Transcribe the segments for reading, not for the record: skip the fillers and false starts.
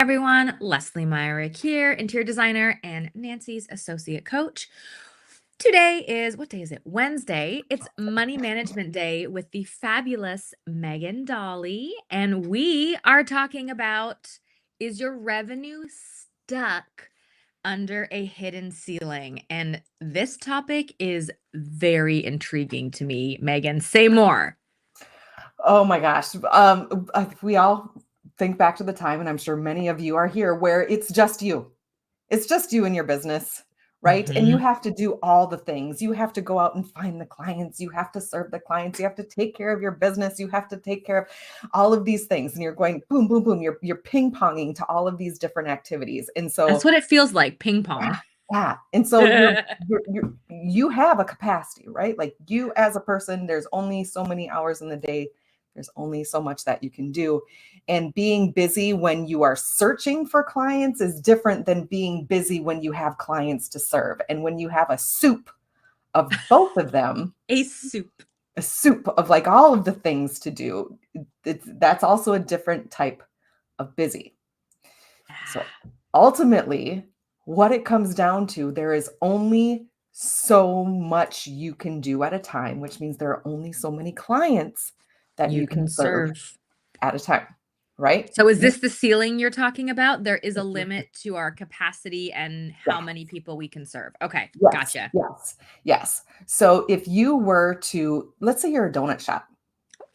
Everyone, Lesley Myrick here, interior designer and Nancy's associate coach. Today is, what day is it? Wednesday. It's Money Management Day with the fabulous Megan Dahle. And we are talking about, is your revenue stuck under a hidden ceiling? And this topic is very intriguing to me. Megan, say more. Oh my gosh. We all think back to the time, and I'm sure many of you are here, where it's just you. It's just you and your business, right? And you have to do all the things. You have to go out and find the clients. You have to serve the clients. You have to take care of your business. You have to take care of all of these things. And you're going boom, boom, boom. You're ping-ponging to all of these different activities. And so That's what it feels like, ping pong. yeah. And so you have a capacity, right? Like you as a person, there's only so many hours in the day. There's only so much that you can do. And being busy when you are searching for clients is different than being busy when you have clients to serve. And when you have a soup of both of them, a soup of like all of the things to do, that's also a different type of busy. So ultimately, what it comes down to, there is only so much you can do at a time, which means there are only so many clients that you can serve at a time, right? So is this the ceiling you're talking about? There is a limit to our capacity and how many people we can serve. Okay, yes, gotcha. Yes. So if you were to, let's say you're a donut shop.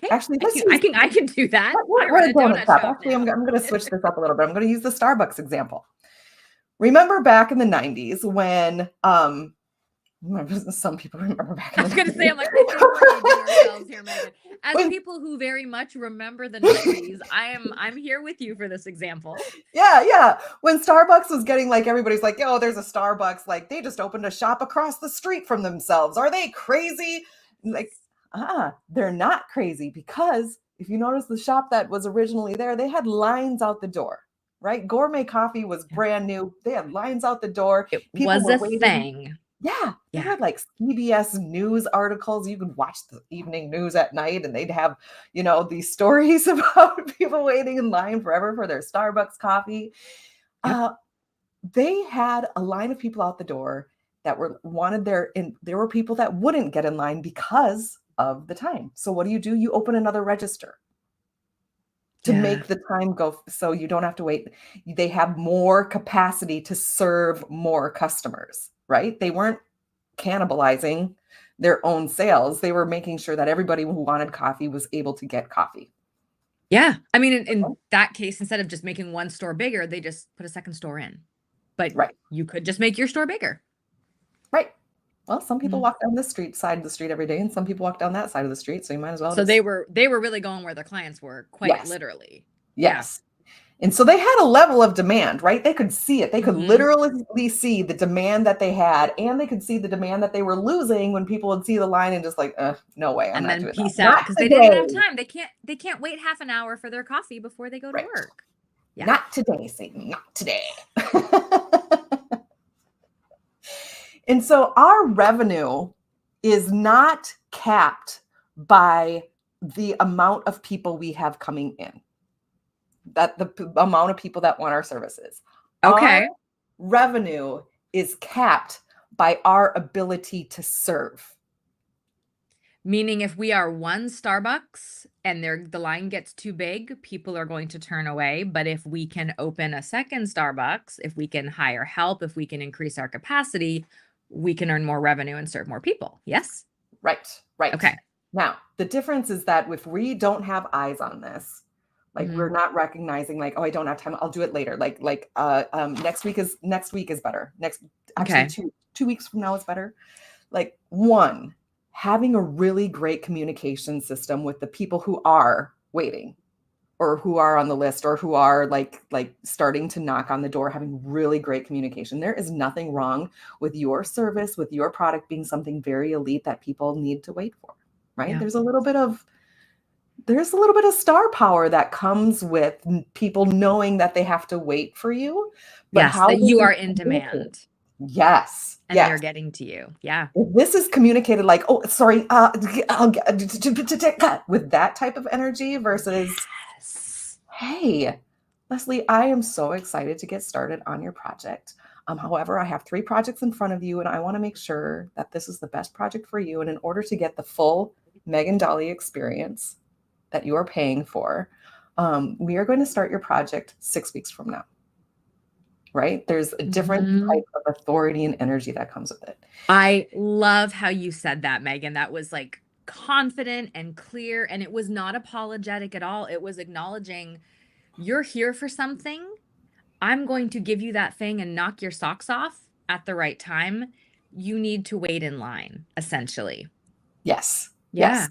Okay. Actually, I can do that. We're a donut shop. Actually, I'm going to switch this up a little bit. I'm going to use the Starbucks example. Remember back in the 90s when some people remember back in the 90s. I was going to say, I'm like, I think we're aging ourselves here, Megan. As people who very much remember the 90s, I'm here with you for this example. Yeah. When Starbucks was getting like, everybody's like, oh, there's a Starbucks. Like they just opened a shop across the street from themselves. Are they crazy? Like, they're not crazy, because if you notice the shop that was originally there, they had lines out the door. Right? Gourmet coffee was brand new. They had lines out the door. People was a thing. Yeah. They had like CBS News articles. You could watch the evening news at night and they'd have, these stories about people waiting in line forever for their Starbucks coffee. Yep. They had a line of people out the door that and there were people that wouldn't get in line because of the time. So what do? You open another register to make the time go, so you don't have to wait. They have more capacity to serve more customers, right? They weren't cannibalizing their own sales. They were making sure that everybody who wanted coffee was able to get coffee. Yeah. I mean, in that case, instead of just making one store bigger, they just put a second store in. But you could just make your store bigger. Right. Well, some people walk down this side of the street every day, and some people walk down that side of the street. So you might as well. So they were really going where their clients were, quite literally. Yes. Yeah. And so they had a level of demand, right? They could see it. They could literally see the demand that they had, and they could see the demand that they were losing when people would see the line and just like, no way. I'm not doing that. Peace out, because they didn't have time. They can't wait half an hour for their coffee before they go to work. Yeah. Not today, Satan. Not today. And so our revenue is not capped by the amount of people we have coming in, that the amount of people that want our services. Okay. Our revenue is capped by our ability to serve. Meaning if we are one Starbucks and the line gets too big, people are going to turn away. But if we can open a second Starbucks, if we can hire help, if we can increase our capacity, we can earn more revenue and serve more people. Yes? Right. Okay. Now, the difference is that if we don't have eyes on this, like we're not recognizing like, oh, I don't have time, I'll do it later. Next week is better. Two weeks from now is better. Like, one, having a really great communication system with the people who are waiting, or who are on the list, or who are like starting to knock on the door, having really great communication. There is nothing wrong with your service, with your product being something very elite that people need to wait for, right? Yeah. There's a little bit of star power that comes with people knowing that they have to wait for you. But that you are in demand. Yes. And they're getting to you. Yeah. If this is communicated like, oh, sorry, I'll get with that type of energy versus, hey, Lesley, I am so excited to get started on your project. However, I have 3 projects in front of you, and I want to make sure that this is the best project for you. And in order to get the full Megan Dahle experience that you are paying for, we are going to start your project 6 weeks from now. Right? There's a different type of authority and energy that comes with it. I love how you said that, Megan. That was like confident and clear, and it was not apologetic at all. It was acknowledging you're here for something. I'm going to give you that thing and knock your socks off at the right time. You need to wait in line, essentially. Yes. Yeah. Yes.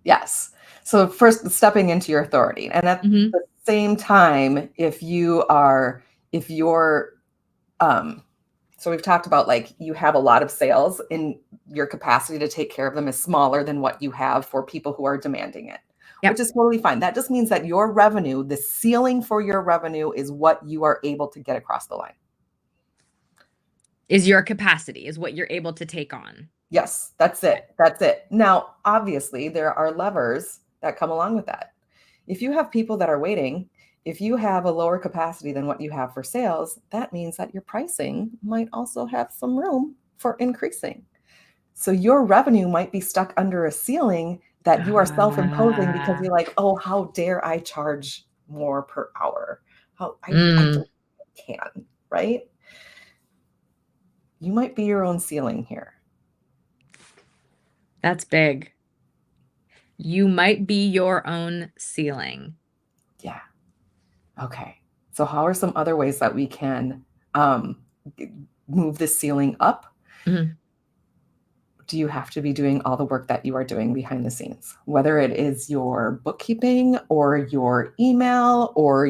Yes. So first stepping into your authority. And at the same time, if you're so we've talked about like you have a lot of sales and your capacity to take care of them is smaller than what you have for people who are demanding it, which is totally fine. That just means that your revenue, the ceiling for your revenue is what you are able to get across the line. Is your capacity, is what you're able to take on. Yes, that's it. That's it. Now, obviously, there are levers that come along with that. If you have people that are waiting, if you have a lower capacity than what you have for sales, that means that your pricing might also have some room for increasing. So your revenue might be stuck under a ceiling that you are self-imposing because you're like, oh, how dare I charge more per hour? I just can, right? You might be your own ceiling here. That's big. You might be your own ceiling. Yeah. Okay. So how are some other ways that we can move this ceiling up? Do you have to be doing all the work that you are doing behind the scenes, whether it is your bookkeeping or your email or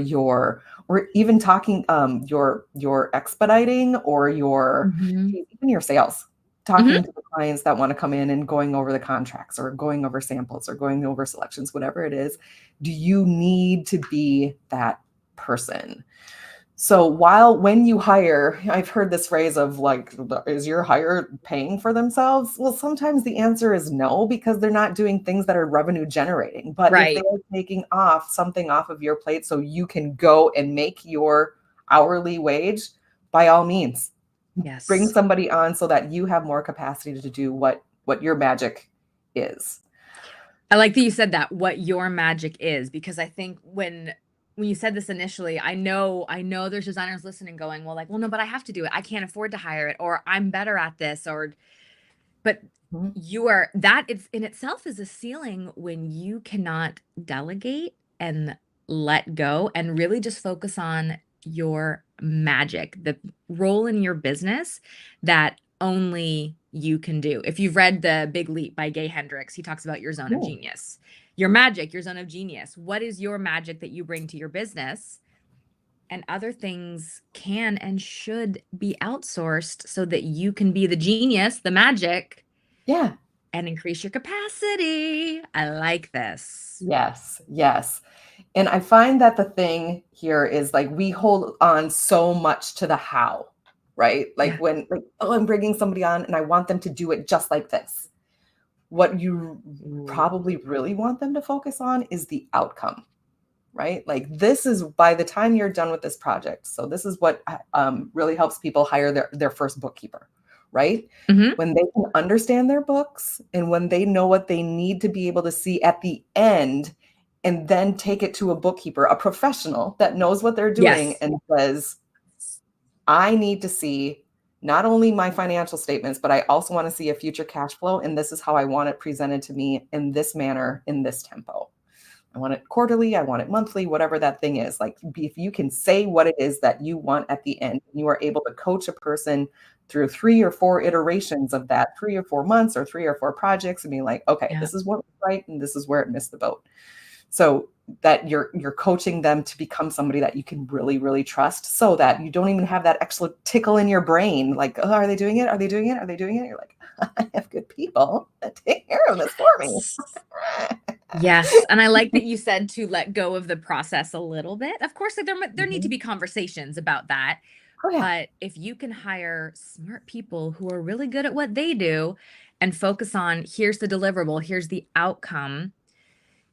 even talking your expediting or even your sales, talking to the clients that want to come in and going over the contracts or going over samples or going over selections, whatever it is. Do you need to be that person? So when you hire, I've heard this phrase of like, is your hire paying for themselves? Well, sometimes the answer is no, because they're not doing things that are revenue generating. But if they are taking something off of your plate so you can go and make your hourly wage, by all means, bring somebody on so that you have more capacity to do what your magic is. I like that you said that, what your magic is, because I think when you said this initially, I know there's designers listening going, well, no, but I have to do it. I can't afford to hire it, or I'm better at this, but that it's in itself is a ceiling when you cannot delegate and let go and really just focus on your magic, the role in your business that only you can do. If you've read The Big Leap by Gay Hendricks, he talks about your zone of genius. Your magic, your zone of genius. What is your magic that you bring to your business? And other things can and should be outsourced so that you can be the genius, the magic. Yeah. And increase your capacity. I like this. Yes. Yes. And I find that the thing here is like we hold on so much to the how, right? Like oh, I'm bringing somebody on and I want them to do it just like this. What you probably really want them to focus on is the outcome, right? Like this is by the time you're done with this project. So this is what really helps people hire their first bookkeeper, right? When they can understand their books and when they know what they need to be able to see at the end, and then take it to a bookkeeper, a professional that knows what they're doing and says, I need to see not only my financial statements, but I also want to see a future cash flow. And this is how I want it presented to me in this manner, in this tempo. I want it quarterly. I want it monthly, whatever that thing is. Like if you can say what it is that you want at the end, you are able to coach a person through 3 or 4 iterations of that, 3 or 4 months or 3 or 4 projects and be like, okay, this is what was right. And this is where it missed the boat. So that you're coaching them to become somebody that you can really, really trust so that you don't even have that extra tickle in your brain. Like, oh, are they doing it? Are they doing it? Are they doing it? You're like, I have good people that take care of this for me. Yes. And I like that you said to let go of the process a little bit. Of course, there need to be conversations about that. But if you can hire smart people who are really good at what they do and focus on, here's the deliverable, here's the outcome,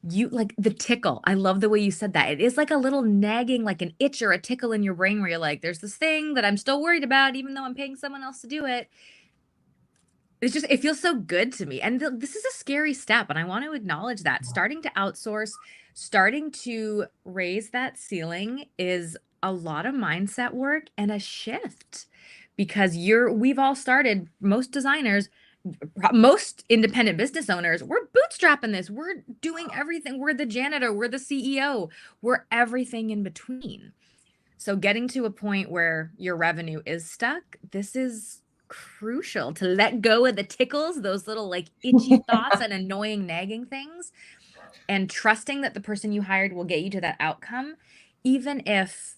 You like the tickle. I love the way you said that. It is like a little nagging, like an itch or a tickle in your brain where you're like, there's this thing that I'm still worried about, even though I'm paying someone else to do it. It's just, it feels so good to me. And this is a scary step. And I want to acknowledge that starting to outsource, starting to raise that ceiling is a lot of mindset work and a shift because we've all started, most designers, most independent business owners, we're bootstrapping this. We're doing everything. We're the janitor, we're the CEO, we're everything in between. So getting to a point where your revenue is stuck, this is crucial to let go of the tickles, those little like itchy thoughts and annoying nagging things, and trusting that the person you hired will get you to that outcome, even if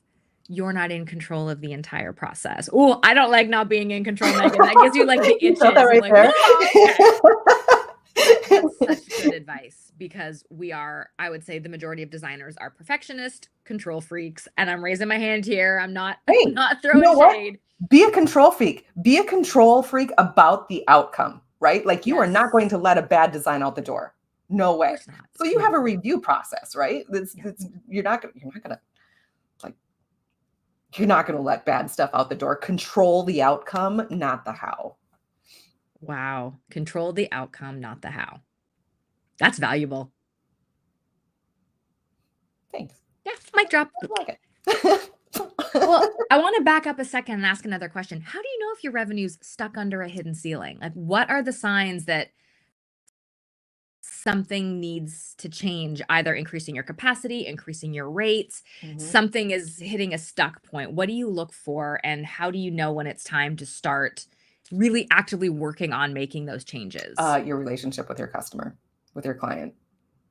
you're not in control of the entire process. Oh, I don't like not being in control, Megan. That gives you like the You itches. felt that right Like, there? That's such good advice because I would say the majority of designers are perfectionist, control freaks, and I'm raising my hand here. I'm not, Hey, not you throwing know what? shade. Be a control freak. Be a control freak about the outcome, right? Like you are not going to let a bad design out the door. No Of way. course not. So you have a review process, right? You're not gonna like you're not gonna let bad stuff out the door. Control the outcome, not the how. Wow. Control the outcome, not the how. That's valuable. Thanks. Yeah, mic drop. I like it. Well, I want to back up a second and ask another question. How do you know if your revenue's stuck under a hidden ceiling? Like, what are the signs that something needs to change, either increasing your capacity, increasing your rates, something is hitting a stuck point? What do you look for, and how do you know when it's time to start really actively working on making those changes? Your relationship with your customer, with your client.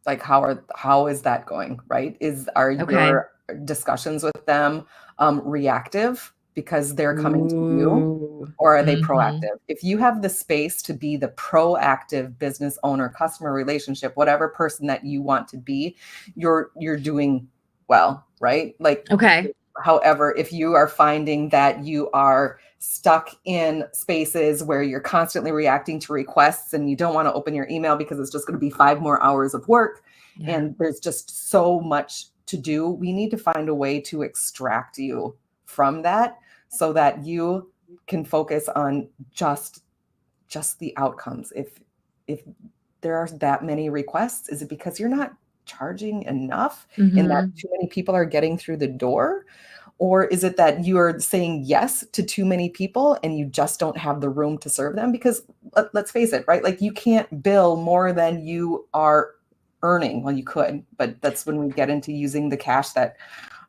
Like how is that going, right? Are your discussions with them reactive because they're coming to you, or are they proactive? If you have the space to be the proactive business owner, customer relationship, whatever person that you want to be, you're doing well, right? Like, Okay. however, if you are finding that you are stuck in spaces where you're constantly reacting to requests and you don't want to open your email because it's just going to be 5 more hours of work, and there's just so much to do, we need to find a way to extract you from that so that you can focus on just the outcomes. If there are that many requests, is it because you're not charging enough and that too many people are getting through the door? Or is it that you are saying yes to too many people and you just don't have the room to serve them? Because let's face it, right? Like you can't bill more than you are earning. Well, you could, but that's when we get into using the cash that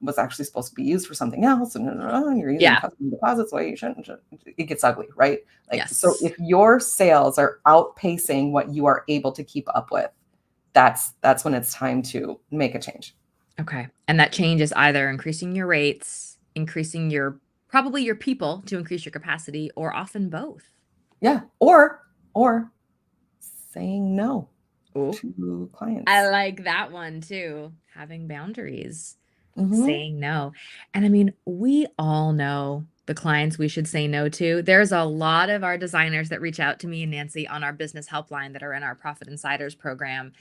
was actually supposed to be used for something else, and you're using customer deposits way you shouldn't. It gets ugly, right? Like, so if your sales are outpacing what you are able to keep up with, that's when it's time to make a change. Okay. And that change is either increasing your rates, increasing probably your people to increase your capacity, or often both. Yeah. Or saying no to clients. I like that one too. Having boundaries, saying no. And I mean, we all know the clients we should say no to. There's a lot of our designers that reach out to me and Nancy on our business helpline that are in our Profit Insiders program.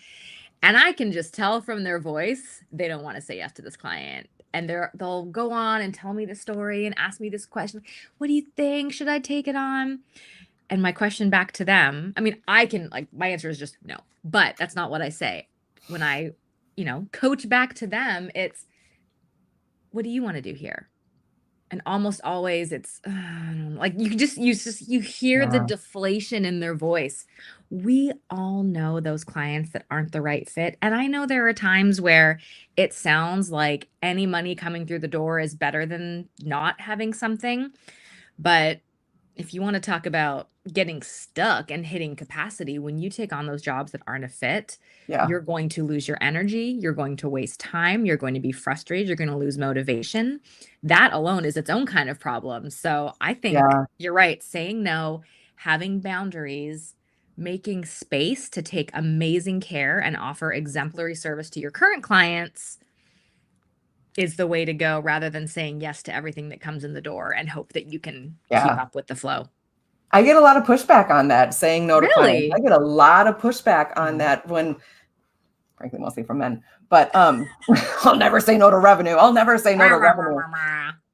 And I can just tell from their voice, they don't want to say yes to this client. And they'll go on and tell me the story and ask me this question. What do you think? Should I take it on? And my question back to them, I mean, my answer is just no, but that's not what I say. When I, coach back to them, it's, what do you want to do here? And almost always it's like you hear the deflation in their voice. We all know those clients that aren't the right fit. And I know there are times where it sounds like any money coming through the door is better than not having something. But if you want to talk about getting stuck and hitting capacity, when you take on those jobs that aren't a fit, you're going to lose your energy. You're going to waste time. You're going to be frustrated. You're going to lose motivation. That alone is its own kind of problem. So I think you're right. Saying no, having boundaries, making space to take amazing care and offer exemplary service to your current clients is the way to go, rather than saying yes to everything that comes in the door and hope that you can keep up with the flow. I get a lot of pushback on that, saying no to clients. I get a lot of pushback on that when frankly, mostly from men. But I'll never say no to revenue. I'll never say no to revenue.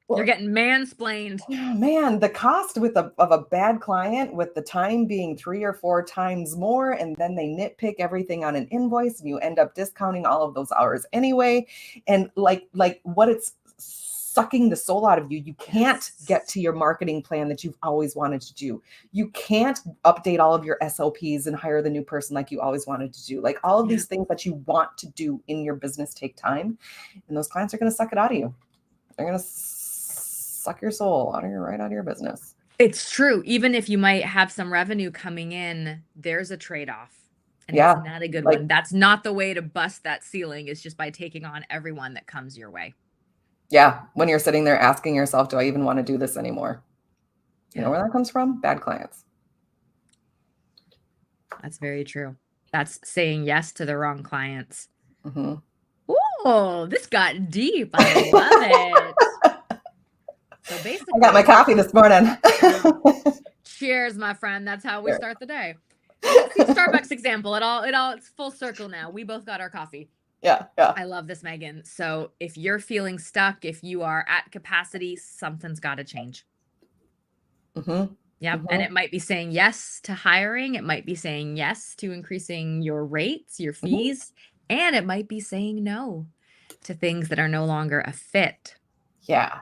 You're getting mansplained. Yeah, man, the cost of a bad client with the time being 3 or 4 times more, and then they nitpick everything on an invoice, and you end up discounting all of those hours anyway. And like what it's sucking the soul out of you. You can't get to your marketing plan that you've always wanted to do. You can't update all of your SOPs and hire the new person like you always wanted to do. Like all of these things that you want to do in your business take time, and those clients are going to suck it out of you. They're going to suck your soul right out of your business. It's true. Even if you might have some revenue coming in, there's a trade-off. And Yeah, it's not a good one. That's not the way to bust that ceiling, is just by taking on everyone that comes your way. Yeah. When you're sitting there asking yourself, do I even want to do this anymore? You know where that comes from? Bad clients. That's very true. That's saying yes to the wrong clients. Mm-hmm. Oh, this got deep. I love it. So basically, I got my coffee this morning. Cheers, my friend. That's how we start the day. See, Starbucks example. It's full circle now. We both got our coffee. Yeah. I love this, Megan. So if you're feeling stuck, if you are at capacity, something's got to change. Mm-hmm. Yep. Mm-hmm. And it might be saying yes to hiring. It might be saying yes to increasing your rates, your fees, and it might be saying no to things that are no longer a fit. Yeah.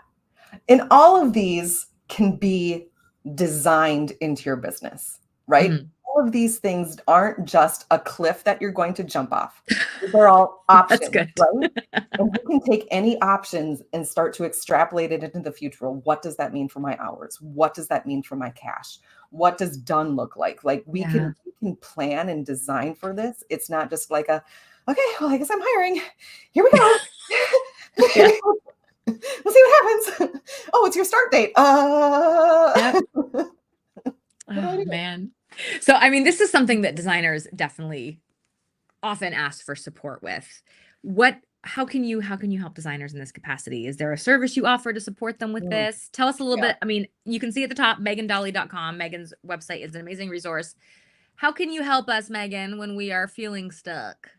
And all of these can be designed into your business, right? Mm-hmm. All of these things aren't just a cliff that you're going to jump off. They're all options, That's good. right? And you can take any options and start to extrapolate it into the future. What does that mean for my hours? What does that mean for my cash? What does done look like? Like we can plan and design for this. It's not just like okay, well, I guess I'm hiring. Here we go. Yeah. We'll see what happens. Oh, it's your start date. Yep. Oh, man. So, I mean, this is something that designers definitely often ask for support with. How can you help designers in this capacity? Is there a service you offer to support them with this? Tell us a little bit. I mean, you can see at the top, megandahle.com. Megan's website is an amazing resource. How can you help us, Megan, when we are feeling stuck?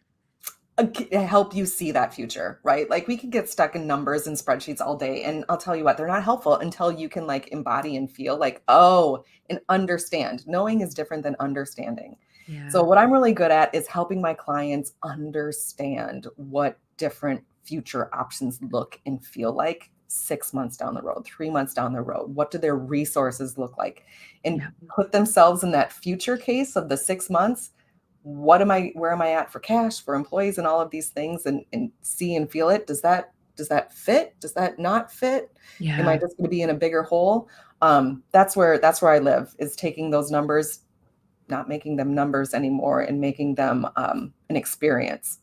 Help you see that future, right? Like we can get stuck in numbers and spreadsheets all day. And I'll tell you what, they're not helpful until you can like embody and feel like, and understand. Knowing is different than understanding. Yeah. So what I'm really good at is helping my clients understand what different future options look and feel like 6 months down the road, 3 months down the road. What do their resources look like? And put themselves in that future case of the 6 months. Where am I at for cash, for employees, and all of these things, and see and feel it. Does that fit? Does that not fit? Yeah. Am I just going to be in a bigger hole? That's where I live, is taking those numbers, not making them numbers anymore, and making them an experience.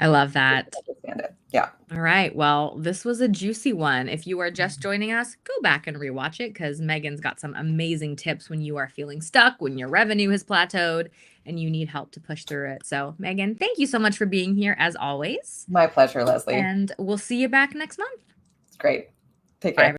I love that. Understand it. Yeah. All right. Well, this was a juicy one. If you are just joining us, go back and rewatch it, because Megan's got some amazing tips when you are feeling stuck, when your revenue has plateaued, and you need help to push through it. So, Megan, thank you so much for being here, as always. My pleasure, Lesley. And we'll see you back next month. Great. Take care. Bye.